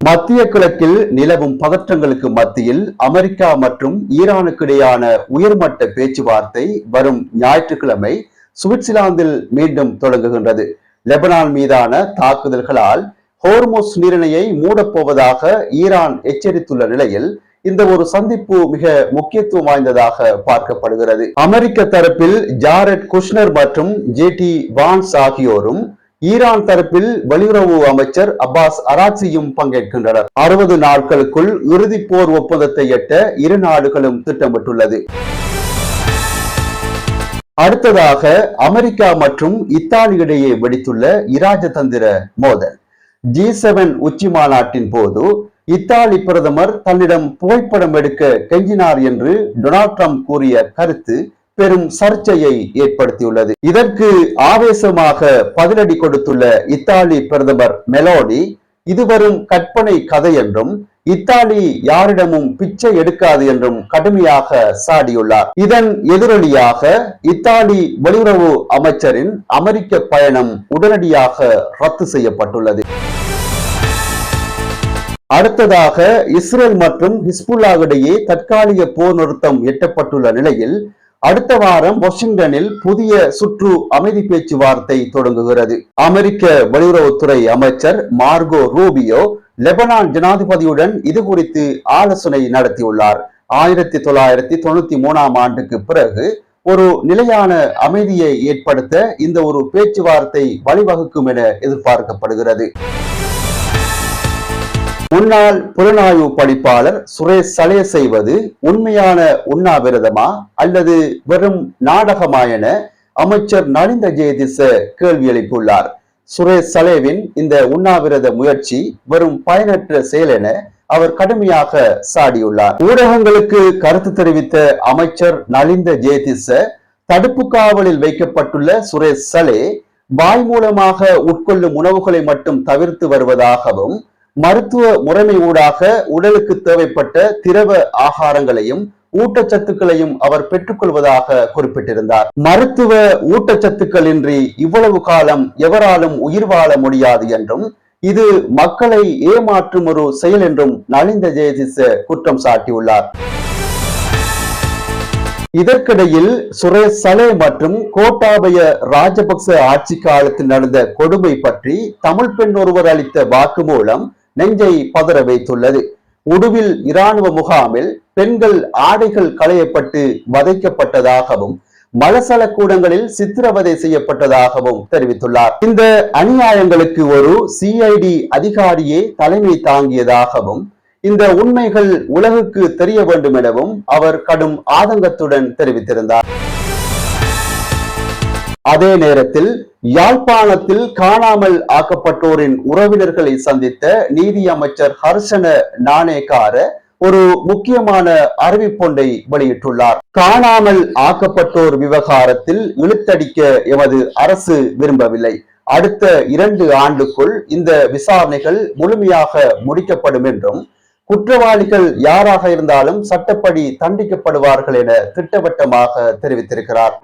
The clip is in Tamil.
மத்திய கிழக்கில் நிலவும் பதற்றங்களுக்கு மத்தியில் அமெரிக்கா மற்றும் ஈரானுக்கு இடையான உயர்மட்ட பேச்சுவார்த்தை வரும் ஞாயிற்றுக்கிழமை சுவிட்சர்லாந்தில் மீண்டும் தொடங்குகின்றது. லெபனான் மீதான தாக்குதல்களால் ஹோர்முஸ் நீரிணையை மூடப்போவதாக ஈரான் எச்சரித்துள்ள நிலையில் இந்த ஒரு சந்திப்பு மிக முக்கியத்துவம் வாய்ந்ததாக பார்க்கப்படுகிறது. அமெரிக்க தரப்பில் ஜாரெட் குஷ்னர் மற்றும் ஜே.டி. வான்ஸ் ஆகியோரும், ஈரான் தரப்பில் வெளியுறவு அமைச்சர் அப்பாஸ் அராக்சியும் பங்கேற்கின்றனர். 60 நாட்களுக்குள் இறுதி போர் ஒப்பந்தத்தை எட்ட இரு நாடுகளும் திட்டமிட்டுள்ளது. அடுத்ததாக அமெரிக்கா மற்றும் இத்தாலி இடையே வெடித்துள்ள இராஜதந்திர மோதல். G7 உச்சி மாநாட்டின் போது இத்தாலி பிரதமர் தன்னிடம் புகைப்படம் எடுக்க கெஞ்சினார் என்று டொனால்ட் ட்ரம்ப் கூறிய கருத்து பெரும் சர்ச்சையை ஏற்படுத்தியுள்ளது. இதற்கு ஆவேசமாக பதிலடி கொடுத்துள்ள இத்தாலி பிரதமர் மெலோனி, இது வரும் கற்பனை கதை என்றும் இத்தாலி யாரிடமும் பிச்சை எடுக்காது என்றும் கடுமையாக சாடியுள்ளார். இதன் எதிரொலியாக இத்தாலி வெளியுறவு அமைச்சரின் அமெரிக்க பயணம் உடனடியாக ரத்து செய்யப்பட்டுள்ளது. அடுத்ததாக இஸ்ரேல் மற்றும் ஹிஸ்புல்லா இடையே தற்காலிக போர் நிறுத்தம் எட்டப்பட்டுள்ள நிலையில் அடுத்த வாரம் வாஷிங்டனில் புதிய சுற்று அமைதி பேச்சுவார்த்தை தொடங்குகிறது. அமெரிக்க வெளியுறவுத்துறை அமைச்சர் மார்கோ ரூபியோ லெபனான் ஜனாதிபதியுடன் இது குறித்து ஆலோசனை நடத்தியுள்ளார். 1993 ஆண்டுக்கு பிறகு ஒரு நிலையான அமைதியை ஏற்படுத்த இந்த ஒரு பேச்சுவார்த்தை வழிவகுக்கும் என எதிர்பார்க்கப்படுகிறது. முன்னாள் புலனாய்வு படிப்பாளர் சுரேஷ் சலே செய்வது உண்மையான உண்ணாவிரதமா அல்லது வெறும் நாடகமா என அமைச்சர் நலிந்த ஜெயதிச கேள்வி எழுப்பியுள்ளார். சுரேஷ் சலேவின் இந்த உண்ணாவிரத முயற்சி வெறும் பயனற்ற செயல் என அவர் கடுமையாக சாடியுள்ளார். ஊடகங்களுக்கு கருத்து தெரிவித்த அமைச்சர் நலிந்த ஜெயதிச, தடுப்பு காவலில் வைக்கப்பட்டுள்ள சுரேஷ் சலே வாய் மூலமாக உட்கொள்ளும் உணவுகளை மட்டும் தவிர்த்து வருவதாகவும், மருத்துவ முறைமை ஊடாக உடலுக்கு தேவைப்பட்ட திரவ ஆகாரங்களையும் ஊட்டச்சத்துக்களையும் அவர் பெற்றுக்கொள்வதாக குறிப்பிட்டிருந்தார். மருத்துவ ஊட்டச்சத்துக்களின்றி இவ்வளவு காலம் எவராலும் உயிர் வாழ முடியாது என்றும், இது மக்களை ஏமாற்றும் ஒரு செயல் என்றும் நலிந்த ஜெயதிச குற்றம் சாட்டியுள்ளார். இதற்கிடையில் சுரேஷ் சலே மற்றும் கோட்டாபய ராஜபக்ச ஆட்சி காலத்தில் நடந்த கொடுமை பற்றி தமிழ் பெண் ஒருவர் அளித்த வாக்குமூலம் நெஞ்சை பதற வைத்துள்ளது. உடுவில் இராணுவ முகாமில் பெண்கள் ஆடைகள் களையப்பட்டு வதைக்கப்பட்டதாகவும், மலசல கூடங்களில் சித்திரவதை செய்யப்பட்டதாகவும் தெரிவித்துள்ளார். இந்த அநியாயங்களுக்கு ஒரு CID அதிகாரியே தலைமை தாங்கியதாகவும், இந்த உண்மைகள் உலகுக்கு தெரிய வேண்டும் எனவும் அவர் கடும் ஆதங்கத்துடன் தெரிவித்திருந்தார். அதே நேரத்தில் யாழ்ப்பாணத்தில் காணாமல் ஆக்கப்பட்டோரின் உறவினர்களை சந்தித்த நீதி அமைச்சர் ஹர்ஷன நாணேக்கார ஒரு முக்கியமான அறிவிப்பொன்றை வெளியிட்டுள்ளார். காணாமல் ஆக்கப்பட்டோர் விவகாரத்தில் இழுத்தடிக்க எமது அரசு விரும்பவில்லை. அடுத்த 2 ஆண்டுக்குள் இந்த விசாரணைகள் முழுமையாக முடிக்கப்படும் என்றும், குற்றவாளிகள் யாராக இருந்தாலும் சட்டப்படி தண்டிக்கப்படுவார்கள் என திட்டவட்டமாக தெரிவித்திருக்கிறார்.